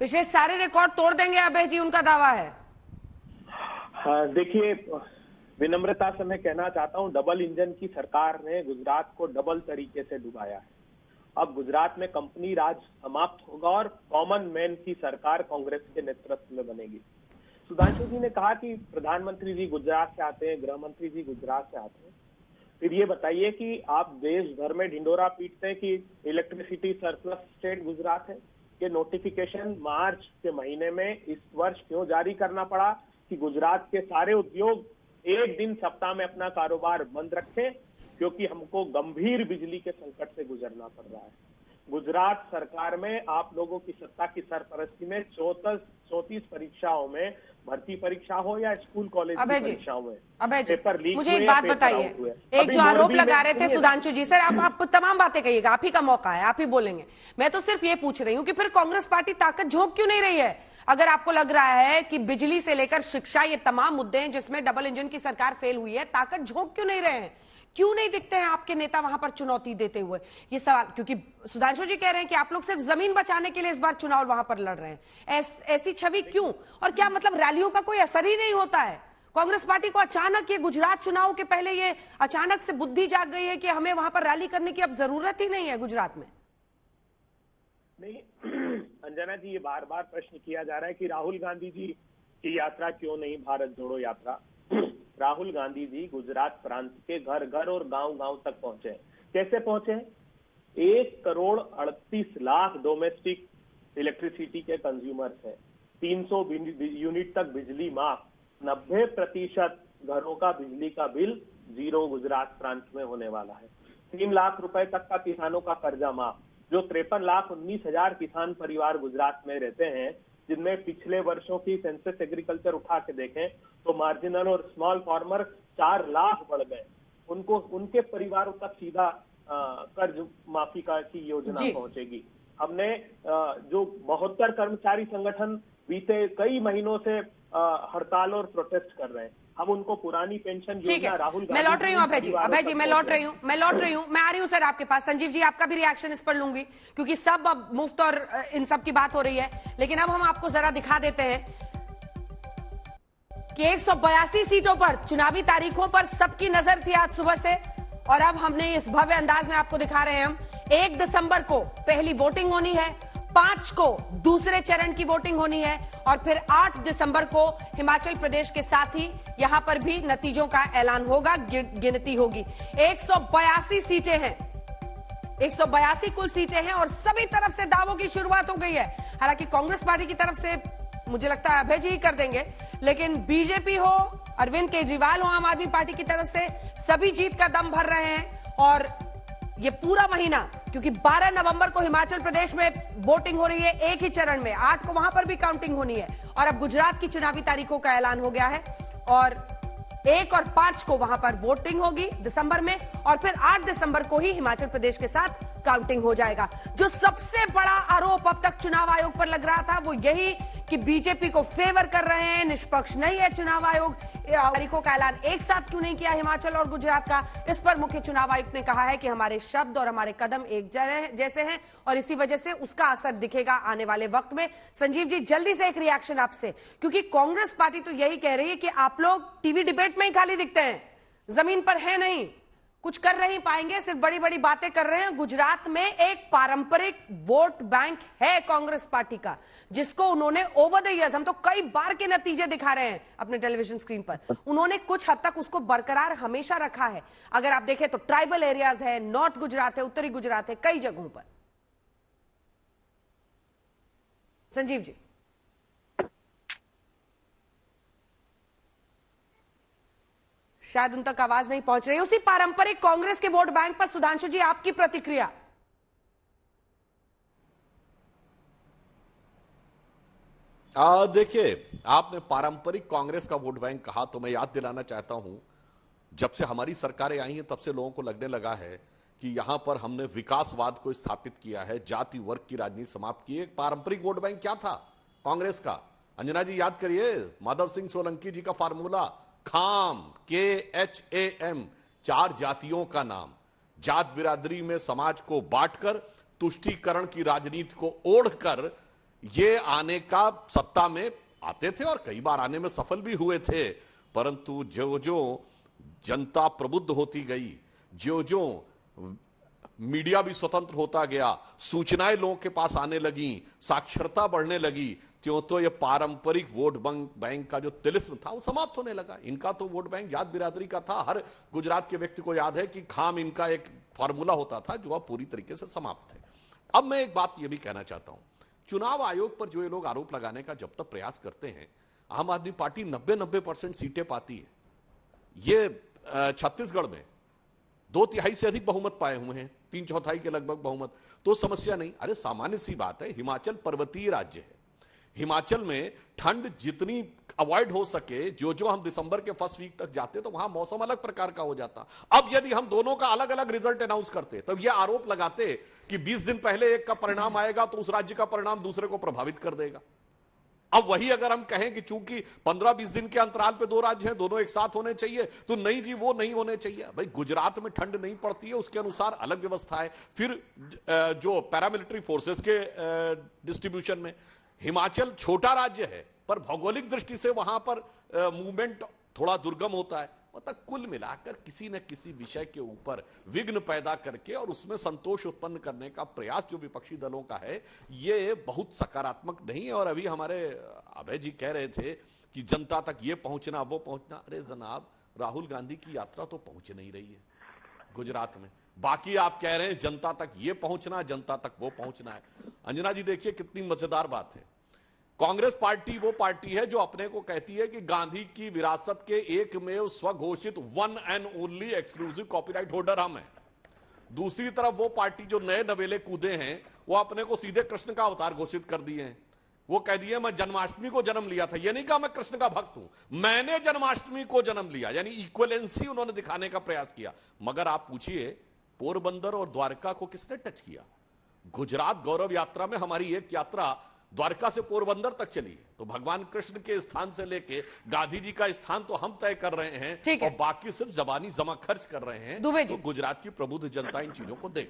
पिछले सारे रिकॉर्ड तोड़ देंगे अभय जी, उनका दावा है। हाँ, देखिए, विनम्रता से मैं कहना चाहता हूं, डबल इंजन की सरकार ने गुजरात को डबल तरीके से डुबाया है। अब गुजरात में कंपनी राज समाप्त होगा और कॉमन मैन की सरकार कांग्रेस के नेतृत्व में बनेगी। सुधांशु जी ने कहा कि प्रधानमंत्री जी गुजरात से आते हैं, गृह मंत्री जी गुजरात से आते हैं। फिर ये बताइए कि आप देश भर में ढिंडोरा पीटते हैं कि इलेक्ट्रिसिटी सरप्लस स्टेट गुजरात है। ये नोटिफिकेशन मार्च के महीने में इस वर्ष क्यों जारी करना पड़ा कि गुजरात के सारे उद्योग एक दिन सप्ताह में अपना कारोबार बंद रखें, क्योंकि हमको गंभीर बिजली के संकट से गुजरना पड़ रहा है। गुजरात सरकार में आप लोगों की सत्ता की सरपरस्ती में 34 परीक्षाओं में, भर्ती परीक्षा हो या स्कूल कॉलेज की परीक्षाओं में पेपर लीक हुए। मुझे एक बात बताइए, एक जो आरोप लगा रहे थे सुधांशु जी, सर आप तमाम बातें कहिएगा, आप ही का मौका है, आप ही बोलेंगे। मैं तो सिर्फ ये पूछ रही हूं कि फिर कांग्रेस पार्टी ताकत झोंक क्यों नहीं रही है? अगर आपको लग रहा है कि बिजली से लेकर शिक्षा, ये तमाम मुद्दे हैं जिसमें डबल इंजन की सरकार फेल हुई है, ताकत झोंक क्यों नहीं रहे हैं? क्यों नहीं दिखते हैं आपके नेता वहां पर चुनौती देते हुए? ये सवाल, क्योंकि सुधांशु जी कह रहे हैं कि आप लोग सिर्फ जमीन बचाने के लिए इस बार चुनाव वहां पर लड़ रहे हैं। ऐसी छवि क्यों? और क्या मतलब रैलियों का कोई असर ही नहीं होता है? कांग्रेस पार्टी को अचानक ये गुजरात चुनाव के पहले ये अचानक से बुद्धि जाग गई है कि हमें वहां पर रैली करने की अब जरूरत ही नहीं है गुजरात में। नहीं अंजना जी, ये बार बार प्रश्न किया जा रहा है कि राहुल गांधी जी की यात्रा क्यों नहीं, भारत जोड़ो यात्रा। राहुल गांधी जी गुजरात प्रांत के घर घर और गांव गांव तक पहुंचे। कैसे पहुंचे? 1,38,00,000 डोमेस्टिक इलेक्ट्रिसिटी के कंज्यूमर्स हैं, 300 यूनिट तक बिजली माफ, 90% घरों का बिजली का बिल जीरो गुजरात प्रांत में होने वाला है। 3 लाख रुपए तक का किसानों का कर्जा माफ। जो 53,19,000 किसान परिवार गुजरात में रहते हैं, जिनमें पिछले वर्षों की सेंसस एग्रीकल्चर उठा के देखें तो मार्जिनल और स्मॉल फार्मर 4 लाख बढ़ गए। उनको, उनके परिवारों तक सीधा कर्ज माफी की योजना पहुंचेगी। हमने जो 72 कर्मचारी संगठन बीते कई महीनों से हड़ताल और प्रोटेस्ट कर रहे हैं, हम उनको पुरानी पेंशन योजना राहुल मैं लौट रही हूँ अभय जी, मैं लौट रही हूँ, मैं आ रही हूँ सर आपके पास। संजीव जी, आपका भी रिएक्शन इस पर लूंगी, क्योंकि सब अब मुफ्त और इन सब की बात हो रही है। लेकिन अब हम आपको जरा दिखा देते हैं कि 182 सीटों पर चुनावी तारीखों पर सबकी नजर थी आज सुबह से, और अब हमने इस भव्य अंदाज में आपको दिखा रहे हैं। हम 1 दिसंबर को पहली वोटिंग होनी है, 5 को दूसरे चरण की वोटिंग होनी है, और फिर 8 दिसंबर को हिमाचल प्रदेश के साथ ही यहां पर भी नतीजों का ऐलान होगा, गिनती होगी। 182 सीटें हैं, 182 कुल सीटें हैं, और सभी तरफ से दावों की शुरुआत हो गई है। हालांकि कांग्रेस पार्टी की तरफ से मुझे लगता है अभय जी ही कर देंगे, लेकिन बीजेपी हो, अरविंद केजरीवाल हो, आम आदमी पार्टी की तरफ से सभी जीत का दम भर रहे हैं। और ये पूरा महीना, क्योंकि 12 नवंबर को हिमाचल प्रदेश में वोटिंग हो रही है एक ही चरण में, 8 को वहां पर भी काउंटिंग होनी है, और अब गुजरात की चुनावी तारीखों का ऐलान हो गया है, और 1 और 5 को वहां पर वोटिंग होगी दिसंबर में, और फिर 8 दिसंबर को ही हिमाचल प्रदेश के साथ काउंटिंग हो जाएगा। जो सबसे बड़ा आरोप अब तक चुनाव आयोग पर लग रहा था वो यही कि बीजेपी को फेवर कर रहे हैं, निष्पक्ष नहीं है चुनाव आयोग, तारीखों का ऐलान एक साथ क्यों नहीं किया हिमाचल और गुजरात का। इस पर मुख्य चुनाव आयुक्त ने कहा है कि हमारे शब्द और हमारे कदम एक जैसे हैं, और इसी वजह से उसका असर दिखेगा आने वाले वक्त में। संजीव जी, जल्दी से एक रिएक्शन आपसे, क्योंकि कांग्रेस पार्टी तो यही कह रही है कि आप लोग टीवी डिबेट में ही खाली दिखते हैं, जमीन पर है नहीं, कुछ कर नहीं पाएंगे, सिर्फ बड़ी बड़ी बातें कर रहे हैं। गुजरात में एक पारंपरिक वोट बैंक है कांग्रेस पार्टी का, जिसको उन्होंने ओवर द इयर्स, हम तो कई बार के नतीजे दिखा रहे हैं अपने टेलीविजन स्क्रीन पर, उन्होंने कुछ हद तक उसको बरकरार हमेशा रखा है। अगर आप देखें तो ट्राइबल एरियाज है, नॉर्थ गुजरात है, उत्तरी गुजरात है, कई जगहों पर। संजीव जी, शायद उन तक आवाज नहीं पहुंच रही। उसी पारंपरिक कांग्रेस के वोट बैंक पर सुधांशु जी, आपकी प्रतिक्रिया। देखिए, आपने पारंपरिक कांग्रेस का वोट बैंक कहा, तो मैं याद दिलाना चाहता हूं, जब से हमारी सरकारें आई हैं तब से लोगों को लगने लगा है कि यहां पर हमने विकासवाद को स्थापित किया है, जाति वर्ग की राजनीति समाप्त की है। पारंपरिक वोट बैंक क्या था कांग्रेस का? अंजना जी याद करिए, माधव सिंह सोलंकी जी का फार्मूला, खाम, KHAM, 4 जातियों का नाम, जात बिरादरी में समाज को बांटकर, तुष्टीकरण की राजनीति को ओढ़कर ये आने का सत्ता में आते थे और कई बार आने में सफल भी हुए थे, परंतु जो जो जनता प्रबुद्ध होती गई, जो जो मीडिया भी स्वतंत्र होता गया, सूचनाएं लोगों के पास आने लगी, साक्षरता बढ़ने लगी, त्यों तो ये पारंपरिक वोट बैंक का जो तिलिस्म था वो समाप्त होने लगा। इनका तो वोट बैंक जात बिरादरी का था। हर गुजरात के व्यक्ति को याद है कि खाम इनका एक फॉर्मूला होता था जो अब पूरी तरीके से समाप्त है। अब मैं एक बात ये भी कहना चाहता हूं, चुनाव आयोग पर जो ये लोग आरोप लगाने का जब तक प्रयास करते हैं, आम आदमी पार्टी 90% सीटें पाती है। ये छत्तीसगढ़ में 2/3 से अधिक बहुमत पाए हुए हैं, 3/4 के लगभग बहुमत, तो समस्या नहीं। अरे सामान्य सी बात है, हिमाचल पर्वतीय राज्य है। हिमाचल में ठंड जितनी अवॉइड हो सके, जो हम दिसंबर के फर्स्ट वीक तक जाते तो वहां मौसम अलग प्रकार का हो जाता। अब यदि हम दोनों का अलग अलग रिजल्ट अनाउंस करते, तब यह आरोप लगाते कि 20 दिन पहले एक का परिणाम आएगा तो उस राज्य का परिणाम दूसरे को प्रभावित कर देगा। अब वही अगर हम कहें कि चूंकि 15-20 दिन के अंतराल पे 2 राज्य हैं, दोनों एक साथ होने चाहिए, तो नहीं जी, वो नहीं होने चाहिए। भाई गुजरात में ठंड नहीं पड़ती है, उसके अनुसार अलग व्यवस्था है। फिर जो पैरामिलिट्री फोर्सेस के डिस्ट्रीब्यूशन में, हिमाचल छोटा राज्य है पर भौगोलिक दृष्टि से वहां पर मूवमेंट थोड़ा दुर्गम होता है। मतलब कुल मिलाकर किसी न किसी विषय के ऊपर विघ्न पैदा करके और उसमें संतोष उत्पन्न करने का प्रयास जो विपक्षी दलों का है, ये बहुत सकारात्मक नहीं है। और अभी हमारे अभय जी कह रहे थे कि जनता तक ये पहुंचना वो पहुंचना, अरे जनाब, राहुल गांधी की यात्रा तो पहुंच नहीं रही है गुजरात में। बाकी आप कह रहे हैं जनता तक ये पहुंचना, जनता तक वो पहुंचना है। अंजना जी देखिए कितनी मजेदार बात है, कांग्रेस पार्टी वो पार्टी है जो अपने को कहती है कि गांधी की विरासत के एकमेव स्वघोषित one and only exclusive copyright holder हम हैं। दूसरी तरफ वो पार्टी जो नए नवेले कूदे हैं, वो अपने को सीधे कृष्ण का अवतार घोषित कर दिए हैं। वो कह दिए मैं जन्माष्टमी को जन्म लिया था, ये नहीं कहा मैं कृष्ण का भक्त हूं, मैंने जन्माष्टमी को जन्म लिया, यानी इक्वलेंसी उन्होंने दिखाने का प्रयास किया। मगर आप पूछिए पोरबंदर और द्वारका को किसने टच किया? गुजरात गौरव यात्रा में हमारी एक यात्रा द्वारका से पोरबंदर तक चली है, तो भगवान कृष्ण के स्थान से लेके गांधी जी का स्थान तो हम तय कर रहे हैं और बाकी सिर्फ जबानी जमा खर्च कर रहे हैं। तो गुजरात की प्रबुद्ध जनता इन चीजों को देख